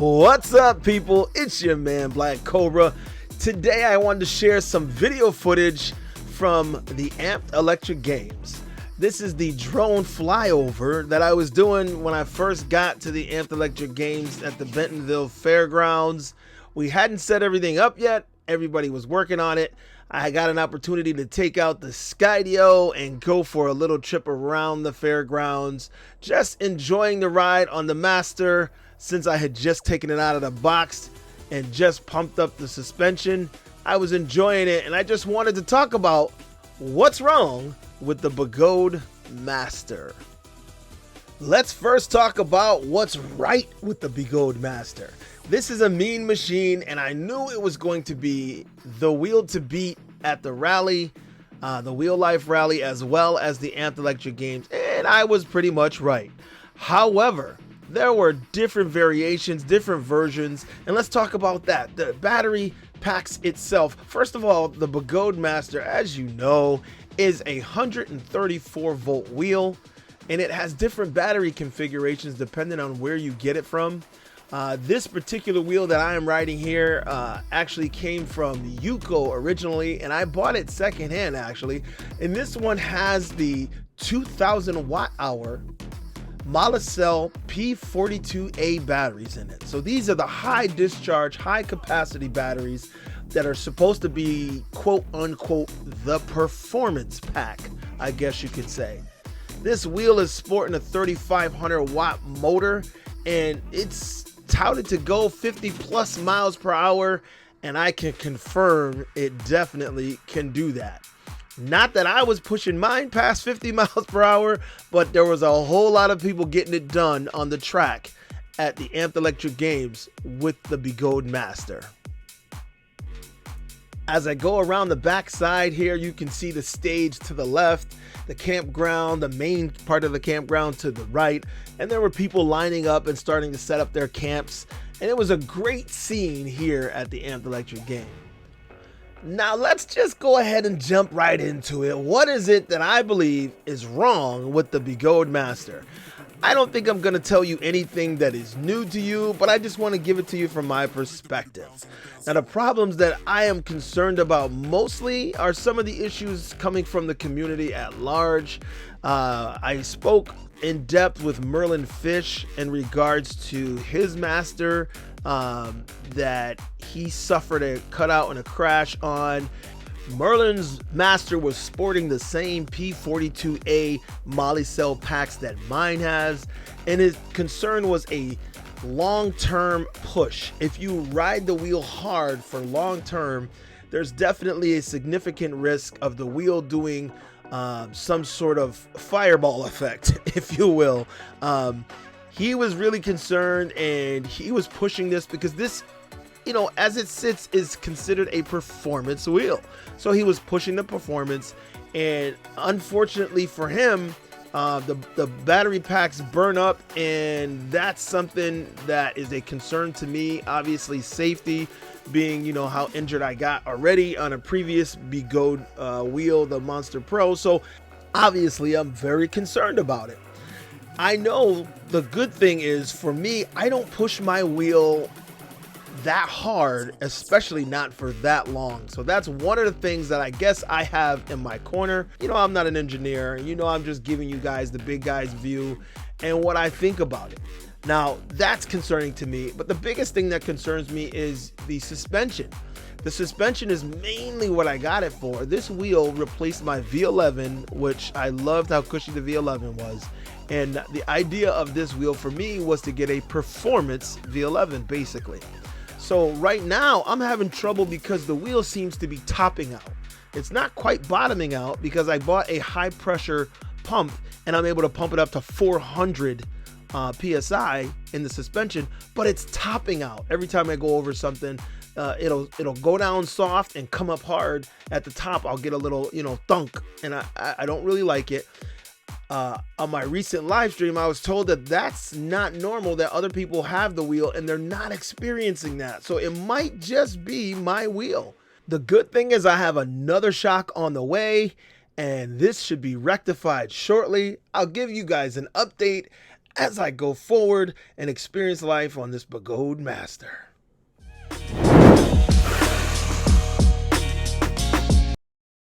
What's up, people? It's your man ThaBlackCobra. Today I wanted to share some video footage from the Amped Electric Games. This is the drone flyover that I was doing when I first got to the Amped Electric Games at the Bentonville Fairgrounds. We hadn't set everything up yet. Everybody was working on it. I got an opportunity to take out the Skydio and go for a little trip around the fairgrounds, just enjoying the ride on the Master since I had just taken it out of the box and just pumped up the suspension. I was enjoying it, and I just wanted to talk about what's wrong with the Begode Master. Let's first talk about what's right with the Begode Master. This is a mean machine, and I knew it was going to be the wheel to beat at the rally, the Wheel Life Rally, as well as the Amped Electric Games, and I was pretty much right. However, there were different variations, different versions, and let's talk about that. The battery packs itself. First of all, the Begode Master, as you know, is a 134 volt wheel, and it has different battery configurations depending on where you get it from. This particular wheel that I am riding here actually came from Yuko originally, and I bought it secondhand actually. And this one has the 2000 watt hour Molicel P42A batteries in it. So these are the high discharge, high capacity batteries that are supposed to be quote unquote the performance pack, I guess you could say. This wheel is sporting a 3500 watt motor, and it's touted to go 50 plus miles per hour, and I can confirm it definitely can do that. Not that I was pushing mine past 50 miles per hour, but there was a whole lot of people getting it done on the track at the Amped Electric Games with the Begode Master. As I go around the back side here, you can see the stage to the left, the campground, the main part of the campground to the right, and there were people lining up and starting to set up their camps, and it was a great scene here at the Amped Electric Game. Now let's just go ahead and jump right into it. What is it that I believe is wrong with the Begode Master? I don't think I'm going to tell you anything that is new to you, but I just want to give it to you from my perspective. Now, the problems that I am concerned about mostly are some of the issues coming from the community at large. I spoke in depth with Merlin Fish in regards to his Master that he suffered a cutout and a crash on. Merlin's Master was sporting the same P42A Molicel packs that mine has, and his concern was a long-term push. If you ride the wheel hard for long-term, there's definitely a significant risk of the wheel doing some sort of fireball effect, if you will. He was really concerned, and he was pushing this because this, you know, as it sits, is considered a performance wheel. So he was pushing the performance, and unfortunately for him, the battery packs burn up, and that's something that is a concern to me. Obviously, safety being, you know, how injured I got already on a previous Begode wheel, the Monster Pro. So obviously, I'm very concerned about it. I know the good thing is, for me, I don't push my wheel that hard, especially not for that long. So that's one of the things that I guess I have in my corner. You know, I'm not an engineer. You know, I'm just giving you guys the big guy's view and what I think about it. Now, that's concerning to me, but the biggest thing that concerns me is the suspension. The suspension is mainly what I got it for. This wheel replaced my V11, which I loved how cushy the V11 was. And the idea of this wheel for me was to get a performance V11, basically. So right now I'm having trouble because the wheel seems to be topping out. It's not quite bottoming out because I bought a high pressure pump and I'm able to pump it up to 400 PSI in the suspension, but it's topping out. Every time I go over something, it'll go down soft and come up hard. At the top, I'll get a little, you know, thunk, and I don't really like it. On my recent live stream, I was told that that's not normal, that other people have the wheel and they're not experiencing that. So it might just be my wheel. The good thing is I have another shock on the way, and this should be rectified shortly. I'll give you guys an update as I go forward and experience life on this Begode Master.